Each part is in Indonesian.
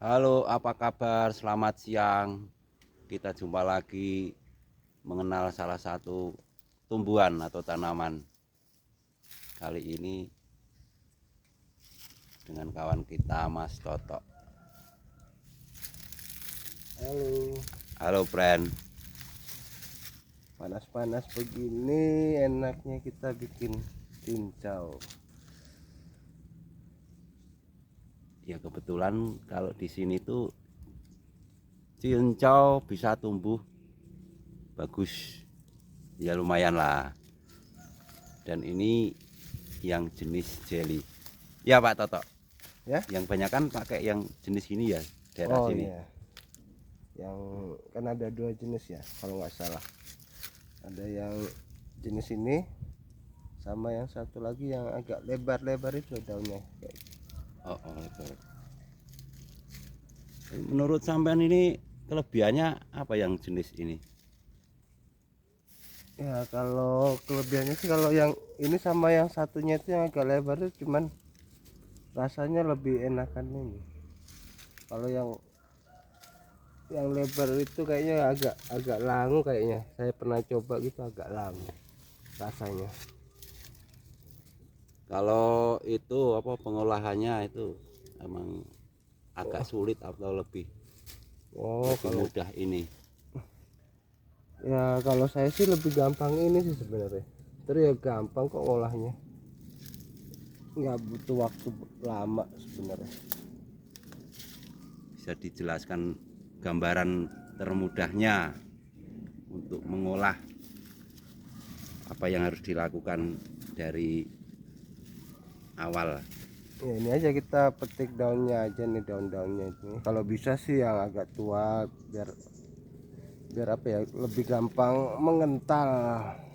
Halo, apa kabar? Selamat siang. Kita jumpa lagi mengenal salah satu tumbuhan atau tanaman. Kali ini dengan kawan kita Mas Toto. Halo, Halo, friend. panas-panas begini enaknya kita bikin cincau. Ya kebetulan kalau di sini tuh cincau bisa tumbuh bagus. Ya lumayan lah. Dan ini yang jenis jelly. Ya Pak Toto. Ya? Yang banyak kan pakai yang jenis ini ya, daerah Oh sini. iya, yang kan ada dua jenis ya kalau nggak salah. Ada yang jenis ini sama yang satu lagi yang agak lebar-lebar itu daunnya. Oh, betul. Menurut sampean ini kelebihannya apa yang jenis ini? Ya kalau kelebihannya sih kalau yang ini sama yang satunya itu yang agak lebar itu cuman rasanya lebih enakan ini. Kalau yang lebar itu kayaknya agak agak langu kayaknya. Saya pernah coba gitu agak langu rasanya. Kalau itu apa pengolahannya itu emang agak Oh, sulit atau lebih oh lebih kalau mudah ini? ya kalau saya sih lebih gampang ini sih sebenarnya. Terus ya gampang kok ngolahnya. Nggak butuh waktu lama sebenarnya. Bisa dijelaskan gambaran termudahnya untuk mengolah apa yang harus dilakukan dari awal. Ya ini aja kita petik daunnya aja nih daun-daunnya itu. Kalau bisa sih yang agak tua biar biar apa ya lebih gampang mengental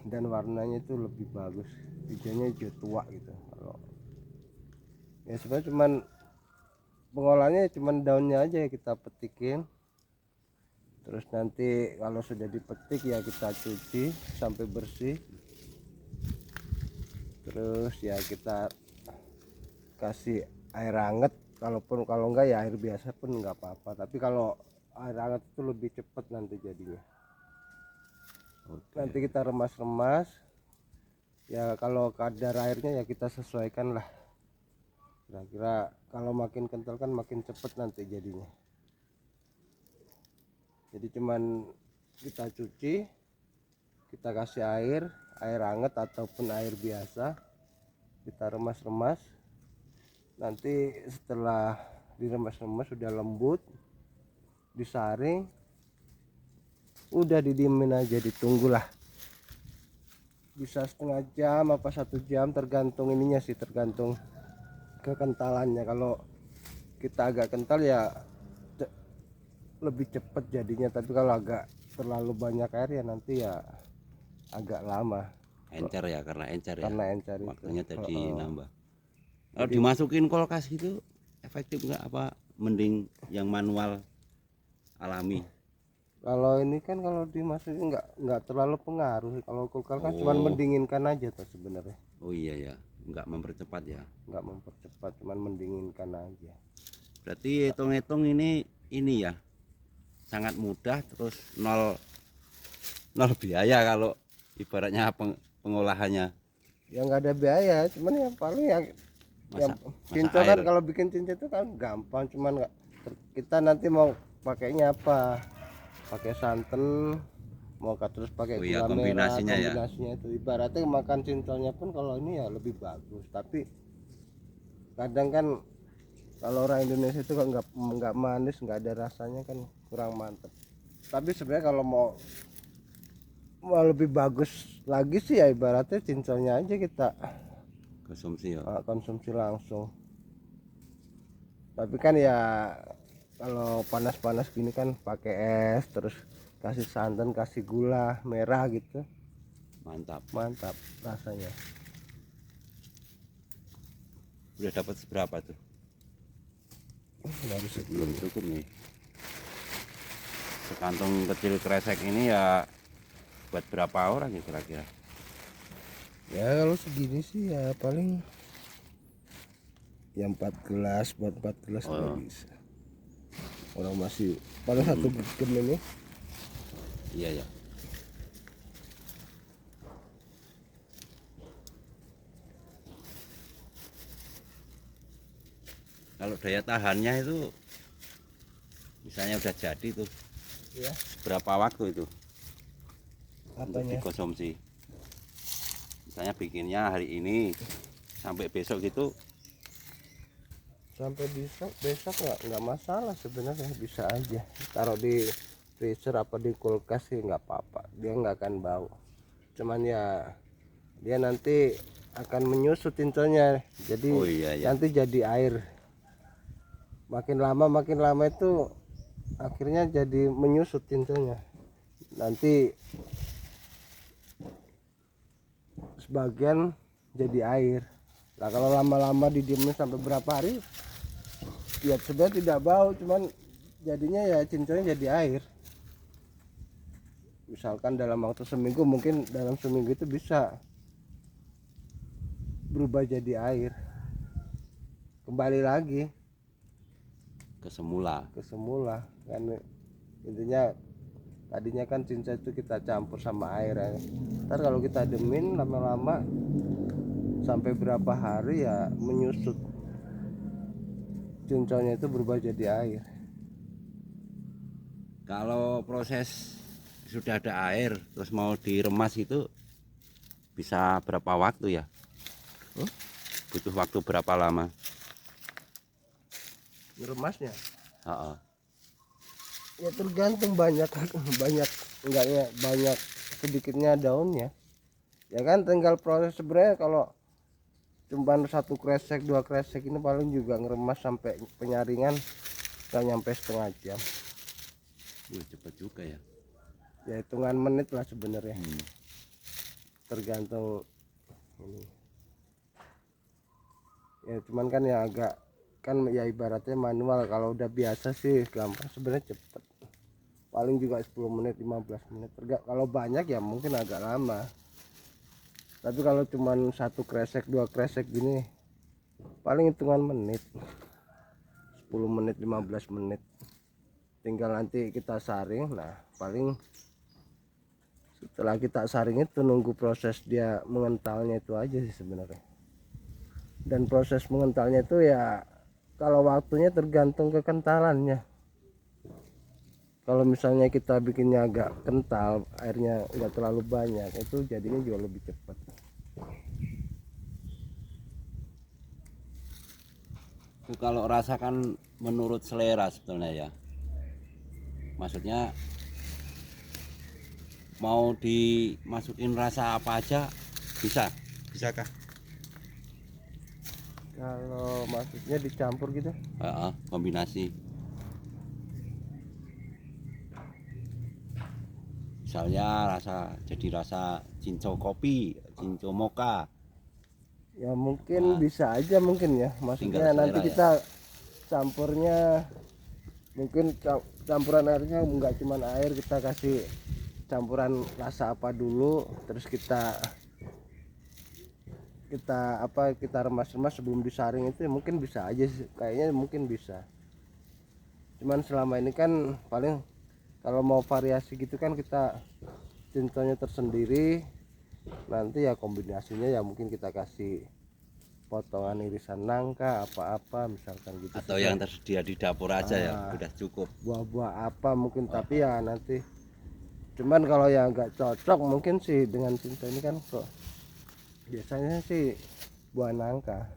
dan warnanya itu lebih bagus. Hijaunya hijau tua gitu. Kalau ya sebenarnya cuman pengolahannya cuman daunnya aja ya kita petikin. Terus nanti kalau sudah dipetik ya kita cuci sampai bersih. Terus ya kita kasih air hangat, kalau enggak ya air biasa pun nggak apa-apa, tapi kalau air hangat itu lebih cepat nanti jadinya. Oke. Nanti kita remas-remas ya, kalau kadar airnya ya kita sesuaikan lah, kira-kira kalau makin kental kan makin cepat nanti jadinya. Jadi cuman kita cuci, kita kasih air hangat ataupun air biasa, kita remas-remas. Nanti setelah diremas-remas sudah lembut, disaring, udah didiemin aja, ditunggulah bisa setengah jam apa 1 jam tergantung ininya sih, tergantung kekentalannya. Kalau kita agak kental ya lebih cepet jadinya, tapi kalau agak terlalu banyak air ya nanti ya agak lama Encer ya, karena encer ya. karena encer itu. Waktunya jadi nambah. Kalau Jadi dimasukin kulkas itu efektif nggak apa mending yang manual alami? kalau ini kan kalau dimasukin nggak terlalu pengaruh sih. Kalau kulkas kan cuma Oh, mendinginkan aja tuh sebenarnya, oh iya ya, nggak mempercepat ya. nggak mempercepat, cuman mendinginkan aja. Berarti hitung-hitung ini ya sangat mudah, terus nol nol biaya kalau ibaratnya pengolahannya. Ya nggak ada biaya, cuman yang paling yang Masak masak cincau air. kan, kalau bikin cincau itu kan gampang, cuman nggak kita nanti mau pakainya apa, pakai santan mau terus pakai Oh iya, gula merah, kombinasinya ya. kombinasinya itu ibaratnya makan cincaunya pun kalau ini ya lebih bagus. Tapi kadang kan kalau orang Indonesia itu kan nggak manis, nggak ada rasanya kan kurang mantep. Tapi sebenarnya kalau mau lebih bagus lagi sih ya ibaratnya cincaunya aja kita Konsumsi ya. konsumsi langsung. Tapi kan ya kalau panas-panas gini kan pakai es, terus kasih santan, kasih gula merah gitu, Mantap. mantap rasanya. Udah dapat seberapa tuh? Baru Belum segini. cukup nih. Sekantong kecil kresek ini ya buat berapa orang ya kira-kira? Ya kalau segini sih ya paling yang 4 gelas, buat 4 gelas juga Oh, bisa. orang masih pada satu gem ini. Iya ya. Kalau daya tahannya itu misalnya udah jadi tuh Ya, berapa waktu itu untuk apanya? dikonsumsi? Misalnya bikinnya hari ini sampai besok gitu. Sampai besok nggak masalah sebenarnya, bisa aja taruh di freezer apa di kulkas sih nggak apa-apa, dia nggak akan bau. Cuman ya dia nanti akan menyusut tintonya, jadi Oh iya ya. nanti jadi air. Makin lama itu akhirnya jadi menyusut tintonya, nanti sebagian jadi air. Nah kalau lama-lama didiemin sampai berapa hari ya sebenarnya tidak bau, cuman jadinya ya cincornya jadi air. Misalkan dalam waktu seminggu, mungkin dalam seminggu itu bisa berubah jadi air, kembali lagi Ke semula. kan. Intinya tadinya kan cincau itu kita campur sama air ya. Ntar kalau kita demin lama-lama sampai berapa hari ya menyusut, cincaunya itu berubah jadi air. Kalau proses sudah ada air terus mau diremas itu bisa berapa waktu ya? Butuh waktu berapa lama? Ngeremasnya Heeh. ya tergantung banyak enggaknya banyak sedikitnya daunnya ya kan, tinggal proses. Sebenarnya kalau cuma satu kresek dua kresek ini paling juga ngeremas sampai penyaringan nggak nyampe setengah jam. Cepet juga ya. Ya hitungan menit lah sebenarnya, Hmm. tergantung ini ya. Cuman kan ya agak kan ya ibaratnya manual, kalau udah biasa sih gampang sebenarnya, cepet paling juga 10 menit 15 menit. Kalau banyak ya mungkin agak lama, tapi kalau cuman satu kresek dua kresek gini paling hitungan menit, 10 menit 15 menit. Tinggal nanti kita saring. Nah paling setelah kita saring itu nunggu proses dia mengentalnya itu aja sih sebenarnya. Dan proses mengentalnya itu ya kalau waktunya tergantung kekentalannya. Kalau misalnya kita bikinnya agak kental, airnya nggak terlalu banyak, itu jadinya juga lebih cepat. Itu kalau rasakan menurut selera sebetulnya ya. Maksudnya mau dimasukin rasa apa aja bisa. Bisakah? Kalau maksudnya dicampur gitu, Heeh, kombinasi. Misalnya jadi rasa cincau kopi, cincau mocha. ya mungkin Nah, bisa aja mungkin ya. tinggal Maksudnya nanti selera ya. kita campurnya mungkin campuran airnya nggak cuman air, kita kasih campuran rasa apa dulu, terus kita remas-remas sebelum disaring. Itu ya mungkin bisa aja sih, kayaknya mungkin bisa. Cuman selama ini kan paling kalau mau variasi gitu kan kita cintonya tersendiri, nanti ya kombinasinya ya mungkin kita kasih potongan irisan nangka apa-apa misalkan gitu, Atau yang tersedia di dapur aja ya, udah cukup. buah-buah apa mungkin. Tapi ya nanti, cuman kalau yang nggak cocok mungkin sih dengan cinta ini kan kok biasanya sih buah nangka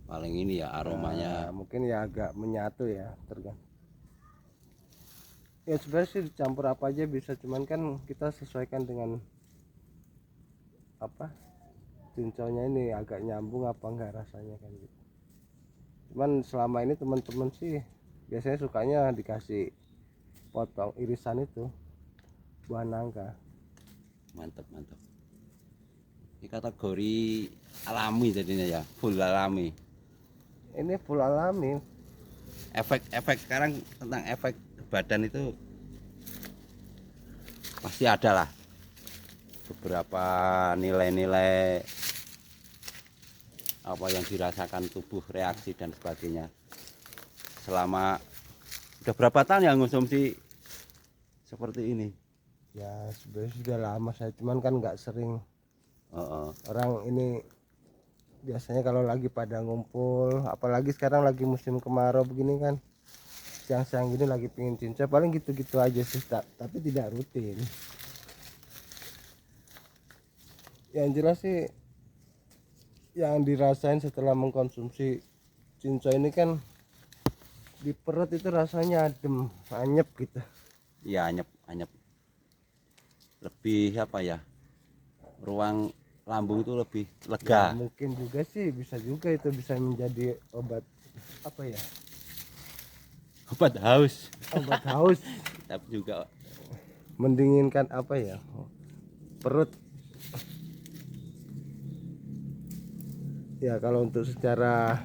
Paling ini ya aromanya. mungkin ya agak menyatu ya, tergantung. Ya sebenarnya sih dicampur apa aja bisa, cuman kan kita sesuaikan dengan apa cincaunya ini agak nyambung apa enggak rasanya kan gitu. Cuman selama ini teman-teman sih biasanya sukanya dikasih potong irisan itu buah nangka. Mantap, mantap. Ini kategori alami jadinya ya, full alami. Ini full alami. Efek-efek sekarang tentang efek badan itu pasti ada lah. Beberapa nilai-nilai apa yang dirasakan tubuh, reaksi dan sebagainya selama Udah berapa tahun yang konsumsi seperti ini? Ya sebenarnya sudah lama saya, cuman kan nggak sering. Oh, Orang ini biasanya kalau lagi pada ngumpul, apalagi sekarang lagi musim kemarau begini kan, siang-siang gini lagi pingin cincau, paling gitu-gitu aja sih, tapi tidak rutin. Yang jelas sih yang dirasain setelah mengkonsumsi cincau ini kan, di perut itu rasanya adem, anyep gitu. iya anyep, anyep. Lebih apa ya? Ruang lambung itu lebih Ya, lega. mungkin juga sih, bisa juga itu bisa menjadi obat apa ya, Obat haus. obat haus, Tapi juga mendinginkan apa ya, perut. Ya kalau untuk secara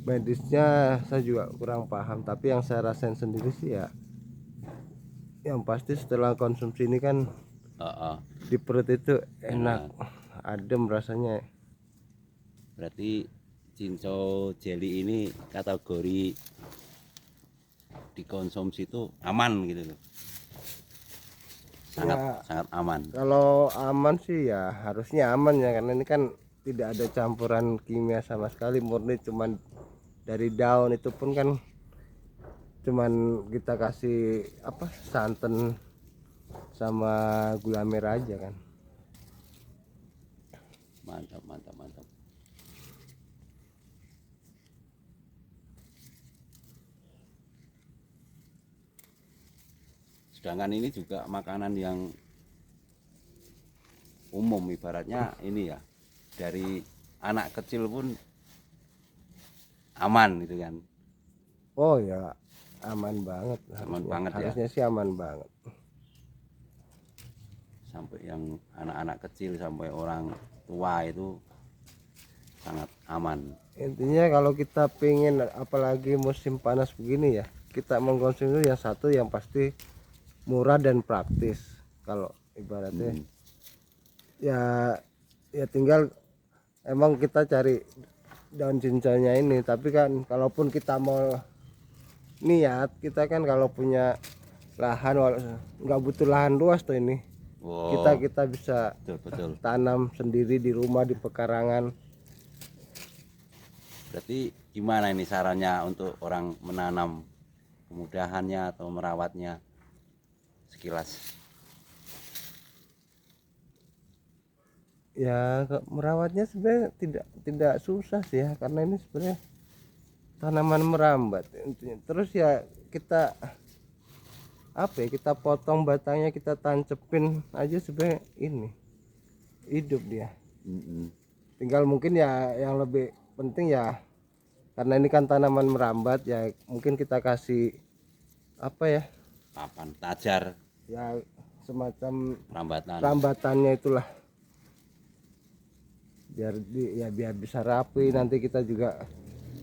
medisnya saya juga kurang paham, tapi yang saya rasain sendiri sih ya, yang pasti setelah konsumsi ini kan oh, di perut itu enak, enak. adem rasanya. Berarti cincau jelly ini kategori dikonsumsi itu aman gitu loh. Sangat Ya sangat aman. kalau aman sih ya harusnya aman ya, karena ini kan tidak ada campuran kimia sama sekali, murni cuman dari daun, itu pun kan cuman kita kasih apa, santan sama gula merah aja kan. Mantap, mantap, mantap. Sedangkan ini juga makanan yang umum, ibaratnya ini ya, dari anak kecil pun aman gitu kan. Oh ya aman banget, Aman harusnya, banget ya. harusnya sih aman banget. Sampai yang anak-anak kecil sampai orang tua itu sangat aman. Intinya kalau kita pingin, apalagi musim panas begini ya, kita mengkonsumsi yang satu yang pasti murah dan praktis. Kalau ibaratnya ya, ya tinggal emang kita cari daun cincaunya ini, tapi kan kalaupun kita mau niat, kita kan kalau punya lahan, nggak butuh lahan luas tuh ini, Wow, kita bisa betul betul. tanam sendiri di rumah, di pekarangan. Berarti gimana ini sarannya untuk orang menanam, kemudahannya atau merawatnya sekilas? Ya merawatnya sebenarnya tidak susah sih ya, karena ini sebenarnya tanaman merambat intinya. Terus ya kita apa ya, kita potong batangnya, kita tancepin aja, sebenarnya ini hidup dia. Tinggal mungkin ya yang lebih penting ya, karena ini kan tanaman merambat ya, mungkin kita kasih apa ya, Papan tajar ya semacam rambatan. rambatannya itulah, biar bisa rapi. Nanti kita juga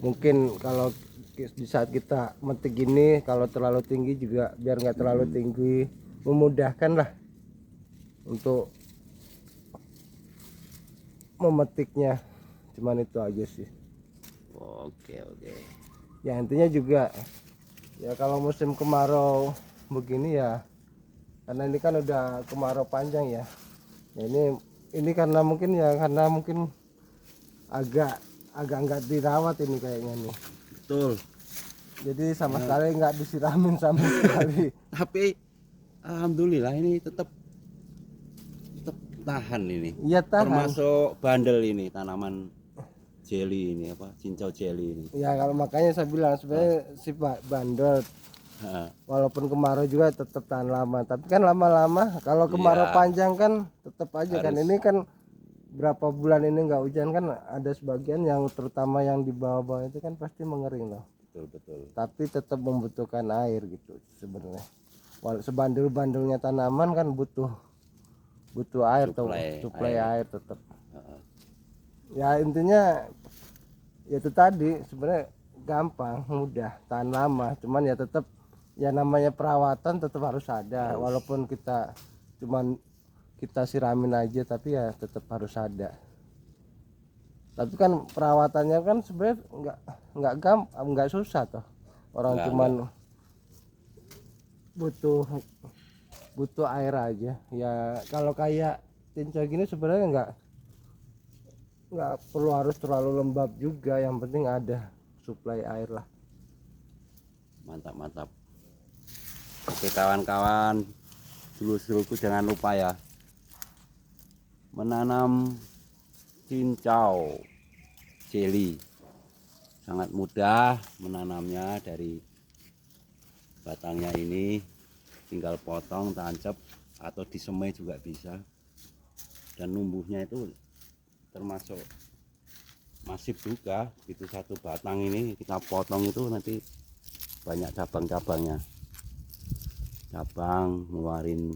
mungkin kalau di saat kita metik gini, kalau terlalu tinggi juga biar nggak terlalu tinggi, memudahkan lah untuk memetiknya. Cuman itu aja sih Oke, oke. ya. Intinya juga ya kalau musim kemarau begini ya, karena ini kan udah kemarau panjang ya, ya ini karena mungkin agak agak nggak dirawat ini kayaknya nih, Betul. jadi sama sekali nggak disiramin sama sekali. Tapi alhamdulillah ini tetap tahan ini. Iya tahan. Termasuk bandel ini tanaman jelly ini, apa, cincau jelly ini. Ya kalau makanya saya bilang sebenarnya si bandel Ha, walaupun kemarau juga tetap tahan lama, tapi kan lama-lama kalau kemarau Iya. panjang kan tetap aja kan. Harus. Ini kan berapa bulan ini nggak hujan kan, ada sebagian yang terutama yang di bawah-bawah itu kan pasti mengering loh, Betul, betul. tapi tetap membutuhkan air gitu sebenarnya. Sebandel-bandelnya tanaman kan butuh air tuh, suplai air tetap. Ya intinya ya itu tadi, sebenarnya gampang, mudah, tahan lama, cuman ya tetap ya namanya perawatan tetap harus ada. Walaupun kita cuman kita siramin aja, tapi ya tetap harus ada. Tapi kan perawatannya kan sebenarnya nggak gampang, nggak susah toh. Orang cuman butuh air aja ya. Kalau kayak cincau gini sebenarnya nggak perlu harus terlalu lembab juga, yang penting ada suplai air lah. Mantap mantap. Oke kawan-kawan, dulur-dulurku jangan lupa ya menanam cincau jelly. Sangat mudah menanamnya, dari batangnya ini tinggal potong tancap atau disemai juga bisa, dan numbuhnya itu termasuk masif juga. Itu satu batang ini kita potong itu nanti banyak cabang-cabangnya, cabang ngeluarin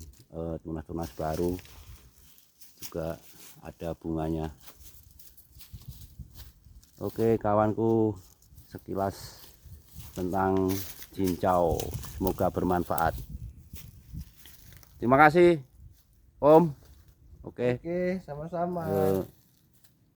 tunas-tunas baru, juga ada bunganya. Oke kawanku, sekilas tentang cincau, semoga bermanfaat. Terima kasih Om. Oke, Oke, sama-sama.